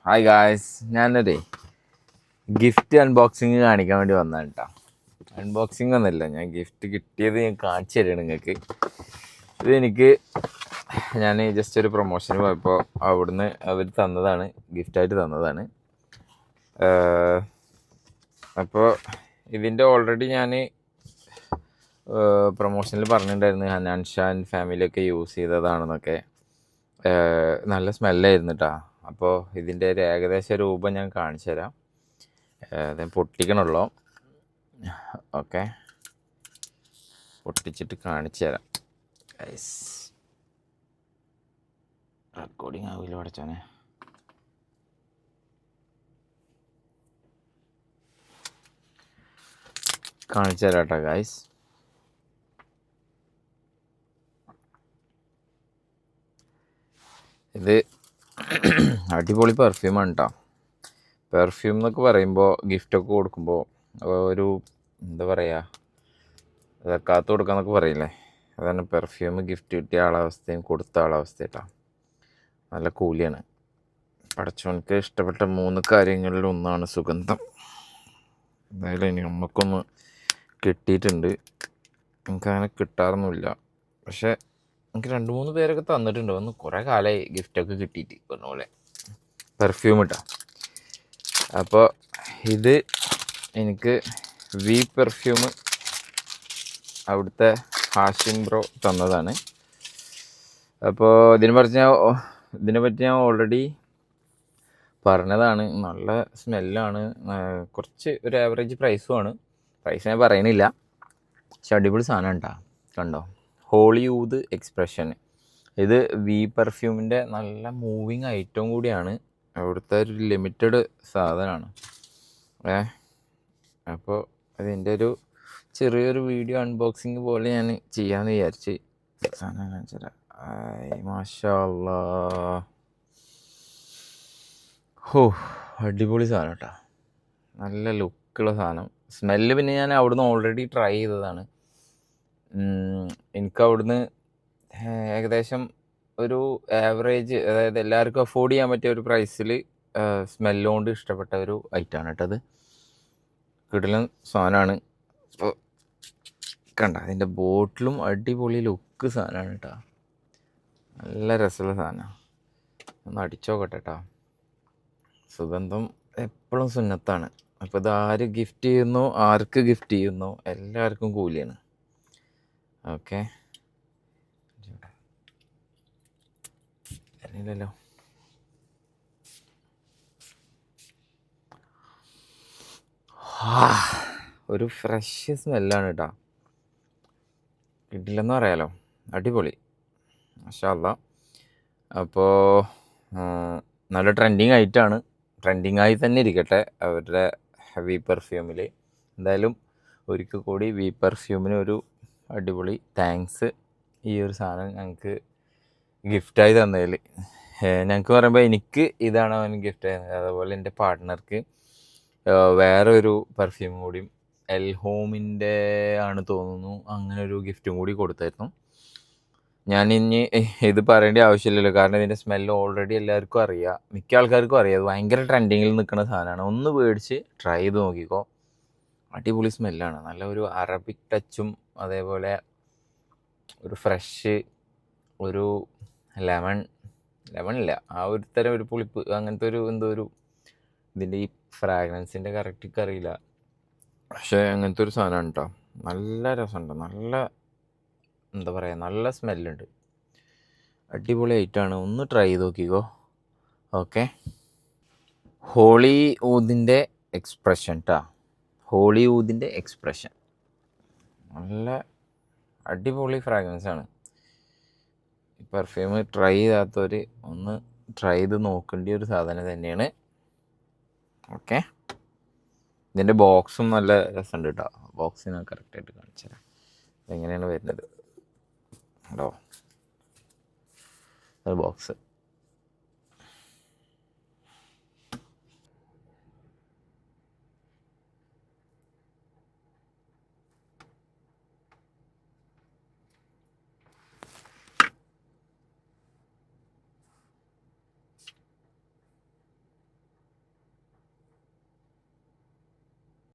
Hi guys, ഞാനൊരു gift unboxing കാണിക്കാൻ വേണ്ടി വന്നതാണ് കേട്ടോ. അൺബോക്സിങ് ഒന്നുമില്ല, ഞാൻ ഗിഫ്റ്റ് കിട്ടിയത് ഞാൻ കാണിച്ചു തരാണ് നിങ്ങൾക്ക്. ഇതെനിക്ക് ഞാൻ ജസ്റ്റ് ഒരു പ്രൊമോഷന് പോയപ്പോൾ അവിടുന്ന് അവർ തന്നതാണ്, ഗിഫ്റ്റായിട്ട് തന്നതാണ്. അപ്പോൾ ഇതിൻ്റെ ഓൾറെഡി ഞാൻ പ്രൊമോഷനിൽ പറഞ്ഞിട്ടുണ്ടായിരുന്നു ഹനാൻ ഷാൻ ഫാമിലിയൊക്കെ യൂസ് ചെയ്തതാണെന്നൊക്കെ. നല്ല സ്മെല്ലായിരുന്നു കേട്ടോ. അപ്പോൾ ഇതിൻ്റെ ഒരു ഏകദേശ രൂപം ഞാൻ കാണിച്ചു തരാം. ഞാൻ പൊട്ടിക്കണുള്ളൂ. ഓക്കെ, പൊട്ടിച്ചിട്ട് കാണിച്ചു തരാം. റെക്കോർഡിങ് ആവില്ല പഠിച്ചോനെ. കാണിച്ചു തരാം കേട്ടോ ഗൈസ്. ഇത് അടിപൊളി പെർഫ്യൂമാണ് കേട്ടോ. പെർഫ്യൂം എന്നൊക്കെ പറയുമ്പോൾ ഗിഫ്റ്റൊക്കെ കൊടുക്കുമ്പോൾ ഒരു എന്താ പറയുക, കാത്തു കൊടുക്കാന്നൊക്കെ പറയില്ലേ, അതാണ് പെർഫ്യൂം. ഗിഫ്റ്റ് കിട്ടിയ ആളവസ്ഥയും കൊടുത്ത ആളവസ്ഥ കേട്ടോ. നല്ല കൂലിയാണ്. പടച്ചോനക്ക് ഇഷ്ടപ്പെട്ട 3 കാര്യങ്ങളിൽ ഒന്നാണ് സുഗന്ധം. എന്തായാലും ഇനി നമുക്കൊന്ന് കിട്ടിയിട്ടുണ്ട്. എനിക്കങ്ങനെ കിട്ടാറൊന്നുമില്ല, പക്ഷേ എനിക്ക് 2-3 പേരൊക്കെ തന്നിട്ടുണ്ട്. ഒന്ന് കുറേ കാലമായി ഗിഫ്റ്റൊക്കെ കിട്ടിയിട്ട് പറഞ്ഞ പോലെ പെർഫ്യൂം ഇട്ടാ. അപ്പോൾ ഇത് എനിക്ക് വി പെർഫ്യൂം അവിടുത്തെ ഹാഷിം ബ്രോ തന്നതാണ്. അപ്പോൾ ഇതിനെപ്പറ്റി ഞാൻ ഓൾറെഡി പറഞ്ഞതാണ്. നല്ല സ്മെല്ലാണ്, കുറച്ച് ഒരു ആവറേജ് പ്രൈസുമാണ്. പ്രൈസ് ഞാൻ പറയണില്ല, പക്ഷെ അടിപൊളി സാധനം ഉണ്ടാ. കണ്ടോ, ഹോളിവുഡ് എക്സ്പ്രഷൻ. ഇത് വി പെർഫ്യൂമിൻ്റെ നല്ല മൂവിങ് ഐറ്റവും കൂടിയാണ്. അവിടുത്തെ ഒരു ലിമിറ്റഡ് സാധനമാണ്. അപ്പോൾ അതിൻ്റെ ഒരു ചെറിയൊരു വീഡിയോ അൺബോക്സിങ് പോലെ ഞാൻ ചെയ്യാമെന്ന് വിചാരിച്ച്. സാധനം കാണിച്ചു തരാം. മാഷാ അല്ലാഹ്. ഹോ, അടിപൊളി സാധനം കേട്ടോ. നല്ല ലുക്കുള്ള സാധനം. സ്മെല്ല് പിന്നെ ഞാൻ അവിടുന്ന് ഓൾറെഡി ട്രൈ ചെയ്തതാണ്. എനിക്ക് അവിടുന്ന് ഏകദേശം ഒരു ആവറേജ്, അതായത് എല്ലാവർക്കും അഫോർഡ് ചെയ്യാൻ പറ്റിയ ഒരു പ്രൈസിൽ സ്മെല്ലുകൊണ്ട് ഇഷ്ടപ്പെട്ട ഒരു ഐറ്റമാണ് കേട്ടത്. കിടിലൻ സാധനമാണ്. അപ്പോൾ കണ്ട, അതിൻ്റെ ബോട്ടിലും അടിപൊളി ലുക്ക് സാധനമാണ് കേട്ടോ. നല്ല രസമുള്ള സാധനമാണ്. ഒന്ന് അടിച്ചോക്കട്ടെ കേട്ടോ. സുഗന്ധം എപ്പോഴും സുന്നത്താണ്. അപ്പോൾ ഇത് ആര് ഗിഫ്റ്റ് ചെയ്യുന്നോ, ആർക്ക് ഗിഫ്റ്റ് ചെയ്യുന്നോ, എല്ലാവർക്കും കൂലിയാണ്. ഓക്കെ, അറിയില്ലല്ലോ. ഒരു ഫ്രഷ് സ്മെല്ലാണ് കേട്ടോ. കിട്ടില്ലെന്ന് പറയാലോ. അടിപൊളി, മാഷാ അല്ലാഹ്. അപ്പോൾ നല്ല ട്രെൻഡിങ് ആയിട്ടാണ്. ട്രെൻഡിങ് ആയി തന്നെ ഇരിക്കട്ടെ അവരുടെ വി പെർഫ്യൂമിൽ. എന്തായാലും ഒരിക്കൽ കൂടി വി പെർഫ്യൂമിന് ഒരു അടിപൊളി താങ്ക്സ്. ഈ ഒരു സാധനം ഞങ്ങൾക്ക് ഗിഫ്റ്റായി തന്നതിൽ. ഞങ്ങൾക്ക് പറയുമ്പോൾ എനിക്ക് ഇതാണ് അവൻ ഗിഫ്റ്റ് ആയിരുന്നത്. അതുപോലെ എൻ്റെ പാർട്ട്ണർക്ക് വേറെ ഒരു പെർഫ്യൂം കൂടിയും എൽ ഹോമിൻ്റെ ആണ് തോന്നുന്നു, അങ്ങനെ ഒരു ഗിഫ്റ്റും കൂടി കൊടുത്തായിരുന്നു. ഞാൻ ഇനി ഇത് പറയേണ്ട ആവശ്യമില്ലല്ലോ, കാരണം ഇതിൻ്റെ സ്മെല്ല് ഓൾറെഡി എല്ലാവർക്കും അറിയാം, മിക്ക ആൾക്കാർക്കും അറിയാം. അത് ഭയങ്കര ട്രെൻഡിങ്ങിൽ നിൽക്കുന്ന സാധനമാണ്. ഒന്ന് മേടിച്ച് ട്രൈ ചെയ്ത് നോക്കിക്കോ. അടിപൊളി സ്മെല്ലാണ്. നല്ല ഒരു അറബിക് ടച്ചും, അതേപോലെ ഒരു ഫ്രഷ്, ഒരു ലെമണില്ല, ആ ഒരു തരം ഒരു പുളിപ്പ്, അങ്ങനത്തെ ഒരു എന്തോ ഒരു ഇതിൻ്റെ ഈ ഫ്രാഗ്രൻസിൻ്റെ കറക്റ്റ് അറിയില്ല, പക്ഷേ അങ്ങനത്തെ ഒരു സാധനമാണ് കേട്ടോ. നല്ല രസമുണ്ട്, നല്ല എന്താ പറയുക, നല്ല സ്മെല്ലുണ്ട്. അടിപൊളി ആയിട്ടാണ്. ഒന്ന് ട്രൈ ചെയ്ത് നോക്കിക്കോ. ഓക്കെ, ഹോളിവുഡിൻ്റെ എക്സ്പ്രഷൻ കേട്ടോ. ഹോളിവുഡിൻ്റെ എക്സ്പ്രഷൻ നല്ല അടിപൊളി ഫ്രാഗ്രൻസാണ്. ഈ പെർഫ്യൂം ട്രൈ ചെയ്താത്തവർ ഒന്ന് ട്രൈ ചെയ്ത് നോക്കേണ്ട ഒരു സാധനം തന്നെയാണ്. ഓക്കെ, ഇതിൻ്റെ ബോക്സും നല്ല രസമുണ്ട് കേട്ടോ. ബോക്സ് ഞാൻ കറക്റ്റായിട്ട് കാണിച്ചു തരാം എങ്ങനെയാണ് വരുന്നത്. കേട്ടോ, ബോക്സ്